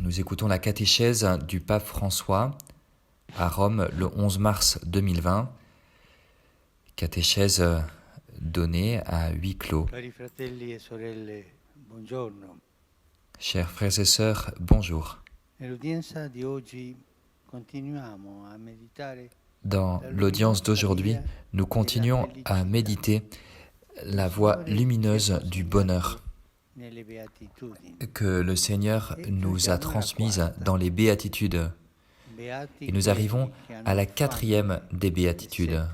Nous écoutons la catéchèse du pape François à Rome le 11 mars 2020, catéchèse donnée à huis clos. Chers frères et sœurs, bonjour. Dans l'audience d'aujourd'hui, nous continuons à méditer la voie lumineuse du bonheur que le Seigneur nous a transmise dans les béatitudes. Et nous arrivons à la 4e des béatitudes.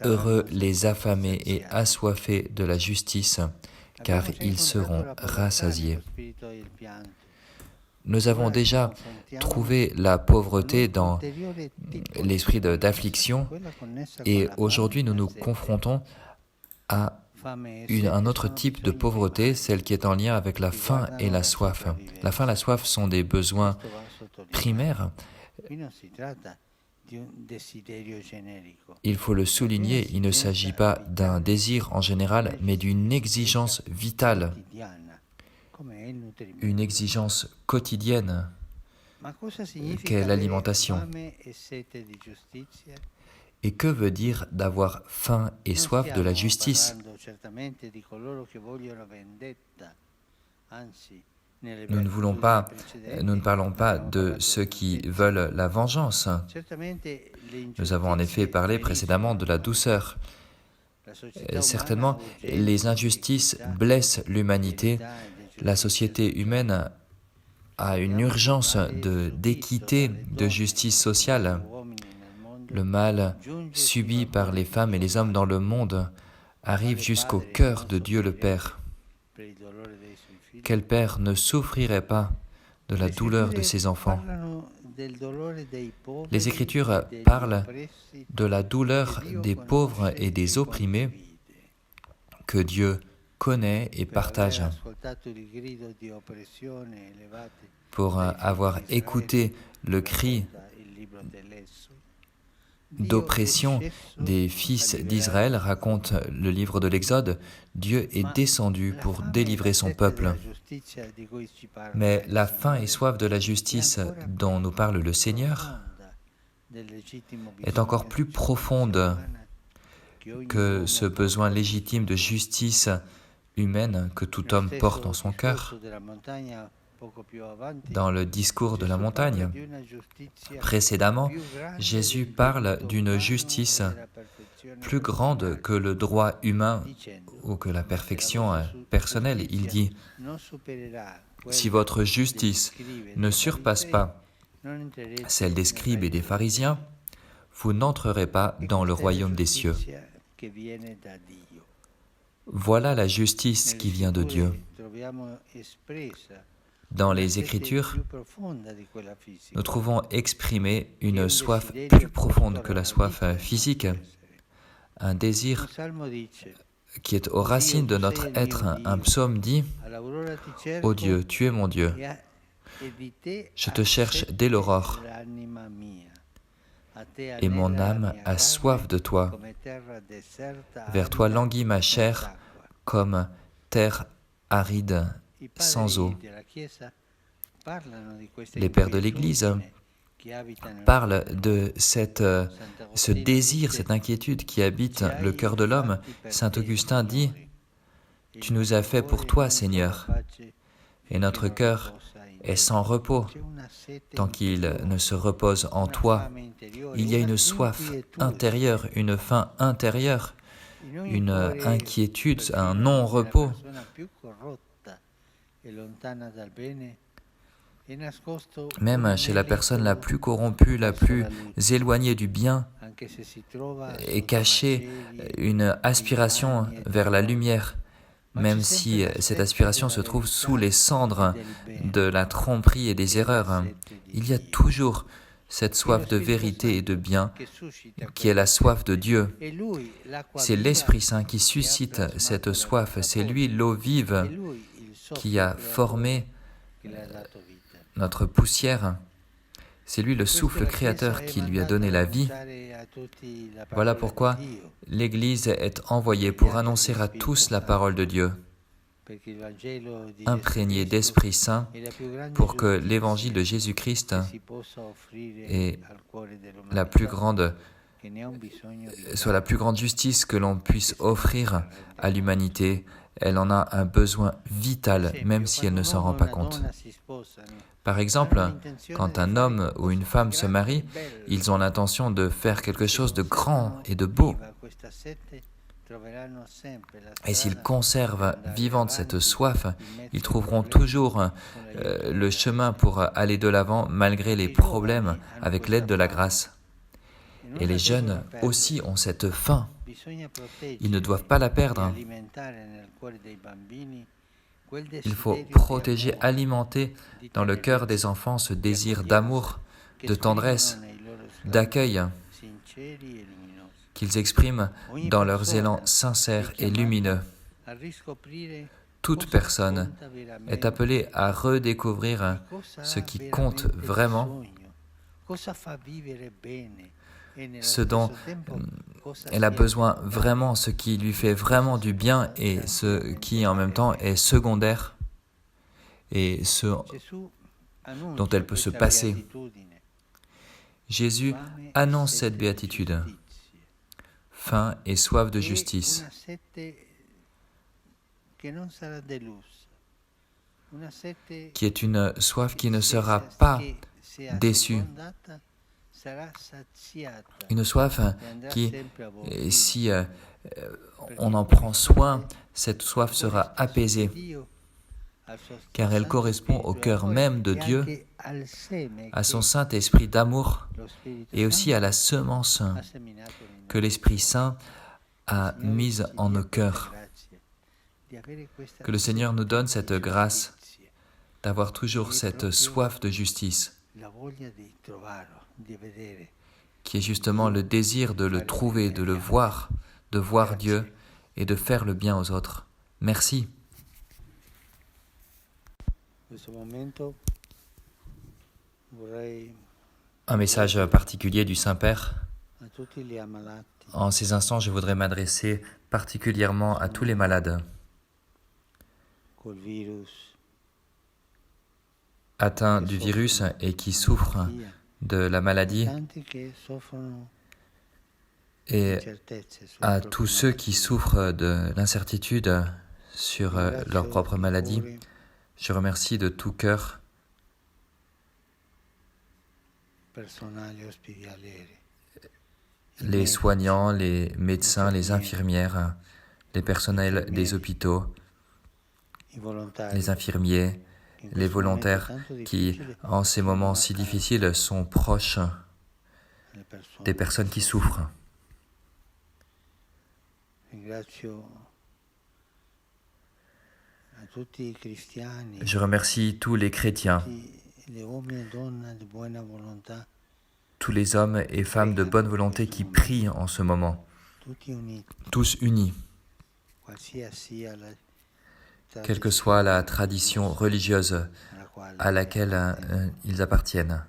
Heureux les affamés et assoiffés de la justice, car ils seront rassasiés. Nous avons déjà trouvé la pauvreté dans l'esprit d'affliction et aujourd'hui nous nous confrontons à un autre type de pauvreté, celle qui est en lien avec la faim et la soif. La faim et la soif sont des besoins primaires. Il faut le souligner, il ne s'agit pas d'un désir en général, mais d'une exigence vitale, une exigence quotidienne qu'est l'alimentation. Et que veut dire d'avoir faim et soif de la justice ? Nous ne parlons pas de ceux qui veulent la vengeance. Nous avons en effet parlé précédemment de la douceur. Certainement, les injustices blessent l'humanité. La société humaine a une urgence d'équité, de justice sociale. Le mal subi par les femmes et les hommes dans le monde arrive jusqu'au cœur de Dieu le Père. Quel père ne souffrirait pas de la douleur de ses enfants ? Les Écritures parlent de la douleur des pauvres et des opprimés que Dieu connaît et partage. Pour avoir écouté le cri d'oppression des fils d'Israël, raconte le livre de l'Exode, Dieu est descendu pour délivrer son peuple. Mais la faim et soif de la justice dont nous parle le Seigneur est encore plus profonde que ce besoin légitime de justice humaine que tout homme porte en son cœur. Dans le discours de la montagne, précédemment, Jésus parle d'une justice plus grande que le droit humain ou que la perfection personnelle. Il dit « Si votre justice ne surpasse pas celle des scribes et des pharisiens, vous n'entrerez pas dans le royaume des cieux. » Voilà la justice qui vient de Dieu. Dans les Écritures, nous trouvons exprimée une soif plus profonde que la soif physique, un désir qui est aux racines de notre être. Un psaume dit « Ô Dieu, tu es mon Dieu, je te cherche dès l'aurore, et mon âme a soif de toi. Vers toi languit ma chair comme terre aride sans eau. » Les pères de l'Église parlent de ce désir, cette inquiétude qui habite le cœur de l'homme. Saint Augustin dit « Tu nous as fait pour toi, Seigneur, et notre cœur est sans repos tant qu'il ne se repose en toi. » Il y a une soif intérieure, une faim intérieure, une inquiétude, un non-repos. Même chez la personne la plus corrompue, la plus éloignée du bien, est cachée une aspiration vers la lumière, même si cette aspiration se trouve sous les cendres de la tromperie et des erreurs. Il y a toujours cette soif de vérité et de bien, qui est la soif de Dieu. C'est l'Esprit Saint qui suscite cette soif, c'est lui l'eau vive qui a formé notre poussière. C'est lui le souffle créateur qui lui a donné la vie. Voilà pourquoi l'Église est envoyée pour annoncer à tous la parole de Dieu. imprégné d'Esprit Saint pour que l'évangile de Jésus-Christ est soit la plus grande justice que l'on puisse offrir à l'humanité. Elle en a un besoin vital, même si elle ne s'en rend pas compte. Par exemple, quand un homme ou une femme se marient, ils ont l'intention de faire quelque chose de grand et de beau. Et s'ils conservent vivante cette soif, ils trouveront toujours le chemin pour aller de l'avant malgré les problèmes avec l'aide de la grâce. Et les jeunes aussi ont cette faim. Ils ne doivent pas la perdre. Il faut protéger, alimenter dans le cœur des enfants ce désir d'amour, de tendresse, d'accueil qu'ils expriment dans leurs élans sincères et lumineux. Toute personne est appelée à redécouvrir ce qui compte vraiment, ce dont elle a besoin vraiment, ce qui lui fait vraiment du bien et ce qui en même temps est secondaire et ce dont elle peut se passer. Jésus annonce cette béatitude, faim et soif de justice, qui est une soif qui ne sera pas déçue. Une soif qui, si on en prend soin, cette soif sera apaisée, car elle correspond au cœur même de Dieu, à son Saint-Esprit d'amour et aussi à la semence que l'Esprit Saint a mise en nos cœurs. Que le Seigneur nous donne cette grâce d'avoir toujours cette soif de justice, qui est justement le désir de le trouver, de le voir, de voir Dieu et de faire le bien aux autres. Merci. Un message particulier du Saint-Père. En ces instants, je voudrais m'adresser particulièrement à tous les malades, atteints du virus et qui souffrent de la maladie, et à tous ceux qui souffrent de l'incertitude sur leur propre maladie. Je remercie de tout cœur les soignants, les médecins, les infirmières, les personnels des hôpitaux, les infirmiers, les volontaires qui, en ces moments si difficiles, sont proches des personnes qui souffrent. Je remercie tous les chrétiens, tous les hommes et femmes de bonne volonté qui prient en ce moment, tous unis, quelle que soit la tradition religieuse à laquelle ils appartiennent.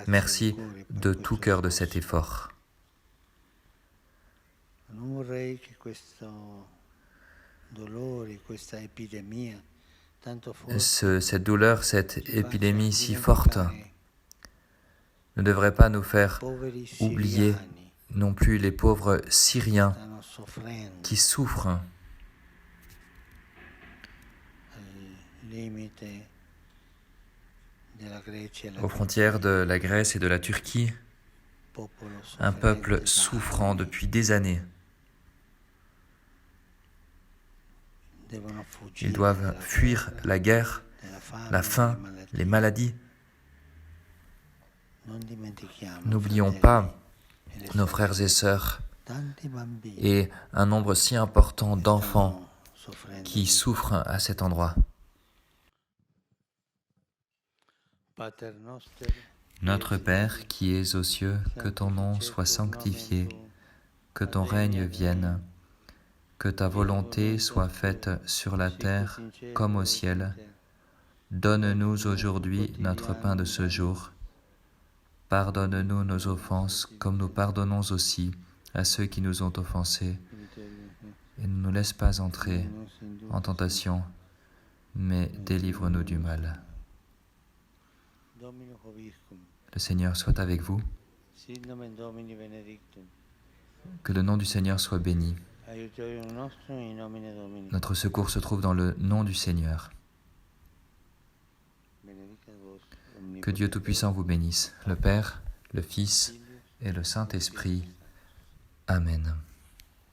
Merci de tout cœur de cet effort. Cette douleur, cette épidémie si forte ne devrait pas nous faire oublier non plus les pauvres Syriens qui souffrent aux frontières de la Grèce et de la Turquie, un peuple souffrant depuis des années. Ils doivent fuir la guerre, la faim, les maladies. N'oublions pas nos frères et sœurs et un nombre si important d'enfants qui souffrent à cet endroit. Notre Père qui es aux cieux, que ton nom soit sanctifié, que ton règne vienne, que ta volonté soit faite sur la terre comme au ciel. Donne-nous aujourd'hui notre pain de ce jour. Pardonne-nous nos offenses comme nous pardonnons aussi à ceux qui nous ont offensés. et ne nous laisse pas entrer en tentation, mais délivre-nous du mal. Le Seigneur soit avec vous. Que le nom du Seigneur soit béni. Notre secours se trouve dans le nom du Seigneur. Que Dieu Tout-Puissant vous bénisse, le Père, le Fils et le Saint-Esprit. Amen.